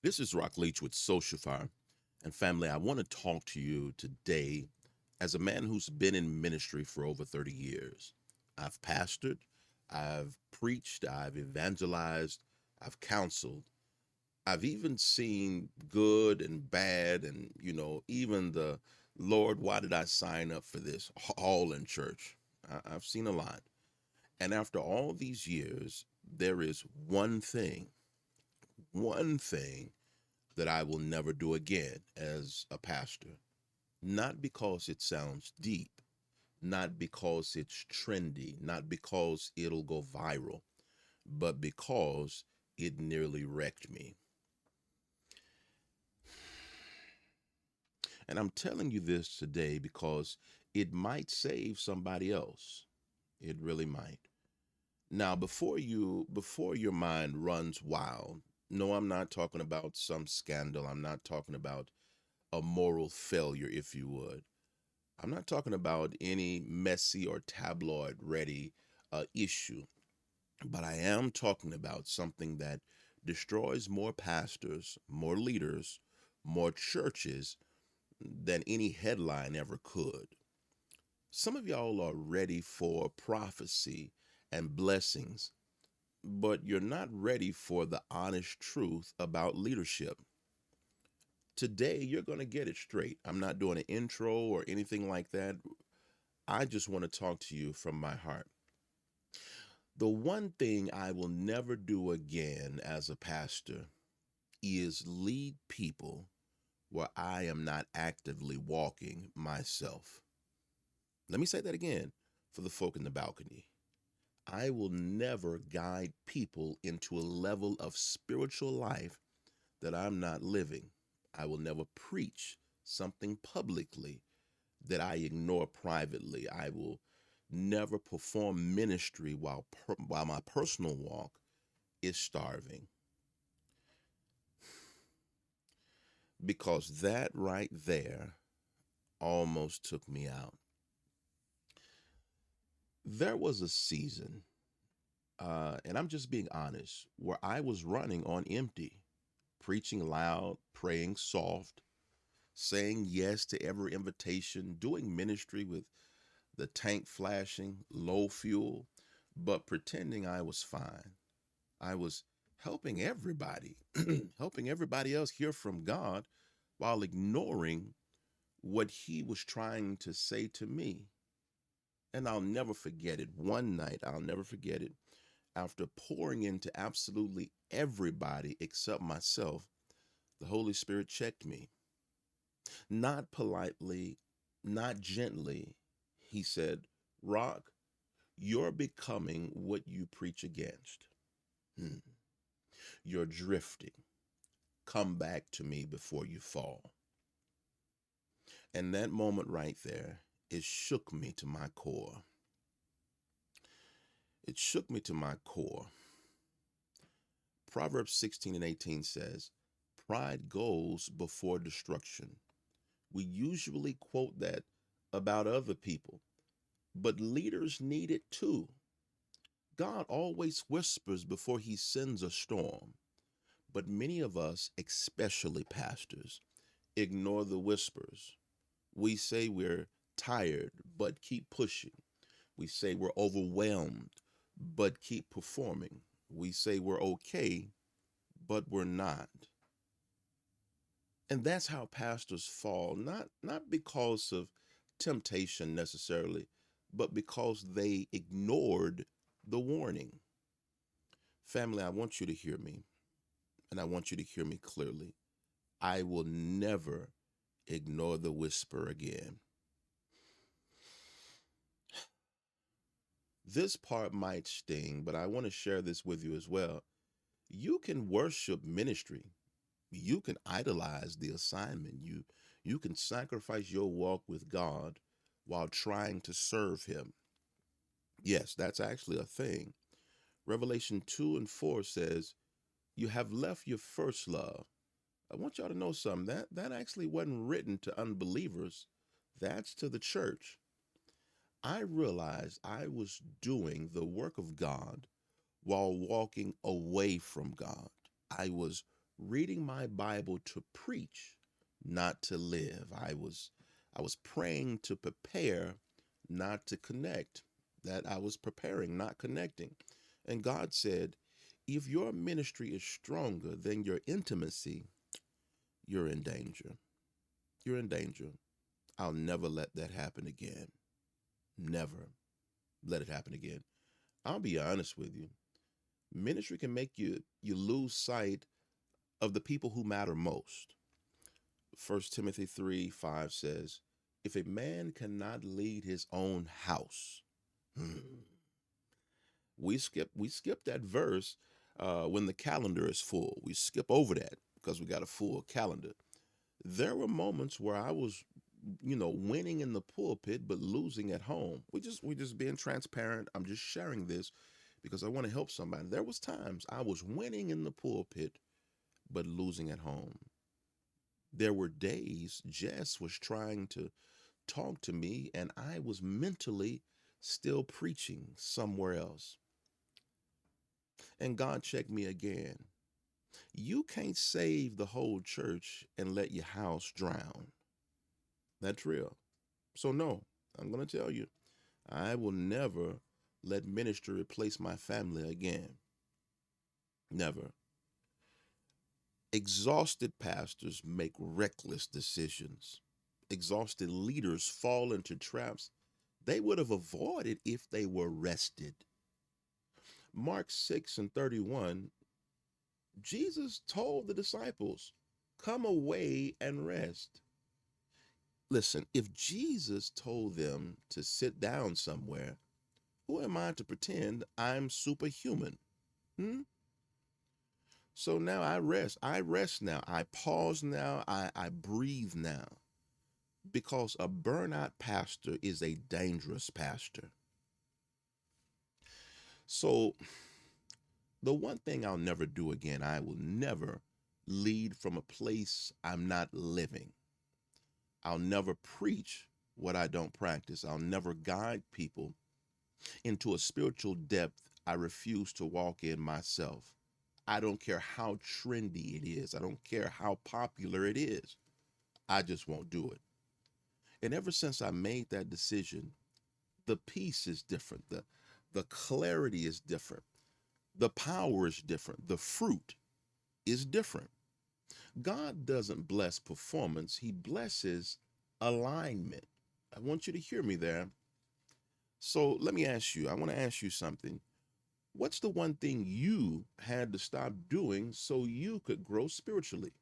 This is Rock Leach with Social Fire. And family, I want to talk to you today as a man who's been in ministry for over 30 years. I've pastored, I've preached, I've evangelized, I've counseled. I've even seen good and bad, and, even the Lord, why did I sign up for this? All in church. I've seen a lot. And after all these years, there is one thing that I will never do again as a pastor. Not because it sounds deep, not because it's trendy, not because it'll go viral, but because it nearly wrecked me. And I'm telling you this today because it might save somebody else. It really might. Now, before your mind runs wild, no, I'm not talking about some scandal. I'm not talking about a moral failure, if you would. I'm not talking about any messy or tabloid ready issue, but I am talking about something that destroys more pastors, more leaders, more churches than any headline ever could. Some of y'all are ready for prophecy and blessings, but you're not ready for the honest truth about leadership. Today, you're going to get it straight. I'm not doing an intro or anything like that. I just want to talk to you from my heart. The one thing I will never do again as a pastor is lead people where I am not actively walking myself. Let me say that again for the folk in the balcony. I will never guide people into a level of spiritual life that I'm not living. I will never preach something publicly that I ignore privately. I will never perform ministry while my personal walk is starving, because that right there almost took me out. There was a season, and I'm just being honest, where I was running on empty, preaching loud, praying soft, saying yes to every invitation, doing ministry with the tank flashing, low fuel, but pretending I was fine. I was helping everybody, helping everybody else hear from God while ignoring what He was trying to say to me. And I'll never forget it. One night, I'll never forget it. After pouring into absolutely everybody except myself, the Holy Spirit checked me. Not politely, not gently. He said, Rock, you're becoming what you preach against. Hmm. You're drifting. Come back to me before you fall. And that moment right there, it shook me to my core. It shook me to my core. Proverbs 16 and 18 says, Pride goes before destruction. We usually quote that about other people, but leaders need it too. God always whispers before he sends a storm, but many of us, especially pastors, ignore the whispers. We say we're tired, but keep pushing. We say we're overwhelmed, but keep performing. We say we're okay, but we're not. And that's how pastors fall, not because of temptation necessarily, but because they ignored the warning. Family, I want you to hear me, and I want you to hear me clearly. I will never ignore the whisper again. This part might sting, but I want to share this with you as well. You can worship ministry. You can idolize the assignment. You can sacrifice your walk with God while trying to serve him. Yes, that's actually a thing. Revelation 2 and 4 says, You have left your first love. I want y'all to know something. That actually wasn't written to unbelievers. That's to the church. I realized I was doing the work of God while walking away from God. I was reading my Bible to preach, not to live. I was praying to prepare, not to connect. That I was preparing, not connecting. And God said, if your ministry is stronger than your intimacy, you're in danger. You're in danger. I'll never let that happen again. Never let it happen again. I'll be honest with you. Ministry can make you lose sight of the people who matter most. 1 Timothy 3:5 says, if a man cannot lead his own house, we skip that verse when the calendar is full. We skip over that because we got a full calendar. There were moments where I was, winning in the pulpit but losing at home. We just being transparent. I'm just sharing this because I want to help somebody. There was times I was winning in the pulpit but losing at home. There were days Jess was trying to talk to me and I was mentally still preaching somewhere else. And God checked me again. You can't save the whole church and let your house drown. That's real. So, no, I'm going to tell you, I will never let ministry replace my family again. Never. Exhausted pastors make reckless decisions. Exhausted leaders fall into traps they would have avoided if they were rested. Mark 6:31, Jesus told the disciples, come away and rest. Listen, if Jesus told them to sit down somewhere, who am I to pretend I'm superhuman? Hmm? So now I rest. I rest now. I pause now. I breathe now. Because a burnout pastor is a dangerous pastor. So the one thing I'll never do again, I will never lead from a place I'm not living. I'll never preach what I don't practice. I'll never guide people into a spiritual depth I refuse to walk in myself. I don't care how trendy it is. I don't care how popular it is. I just won't do it. And ever since I made that decision, the peace is different. The clarity is different. The power is different. The fruit is different. God doesn't bless performance. He blesses alignment. I want you to hear me there. So let me ask you, I want to ask you something. What's the one thing you had to stop doing so you could grow spiritually?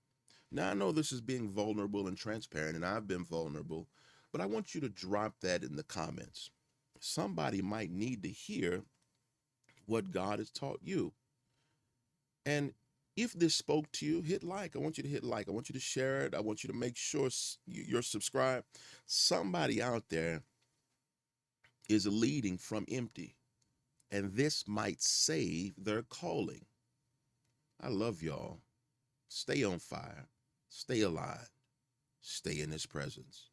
Now, I know this is being vulnerable and transparent, and I've been vulnerable, but I want you to drop that in the comments. Somebody might need to hear what God has taught you. And if this spoke to you, hit like. I want you to hit like. I want you to share it. I want you to make sure you're subscribed. Somebody out there is leading from empty, and this might save their calling. I love y'all. Stay on fire. Stay alive. Stay in his presence.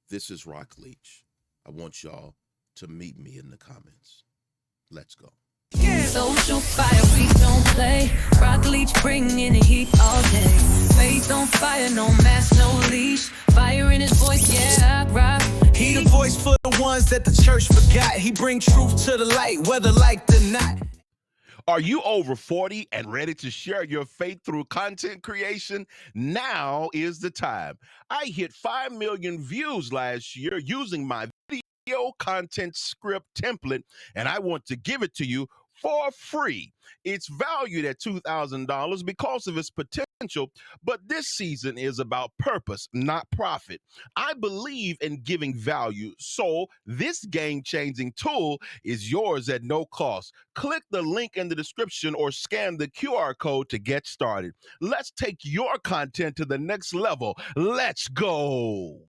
This is Rock Leach. I want y'all to meet me in the comments. Let's go. Social fire, we don't play. Rock Leach bringing the heat all day. Faith on fire, no mask, no leash. Fire in his voice, yeah, I rock. He the voice for the ones that the church forgot. He bring truth to the light, whether liked or not. Are you over 40 and ready to share your faith through content creation? Now is the time. I hit 5 million views last year using my video content script template, and I want to give it to you for free. It's valued at $2,000 because of its potential, but this season is about purpose, not profit. I believe in giving value, so this game-changing tool is yours at no cost. Click the link in the description or scan the QR code to get started. Let's take your content to the next level. Let's go.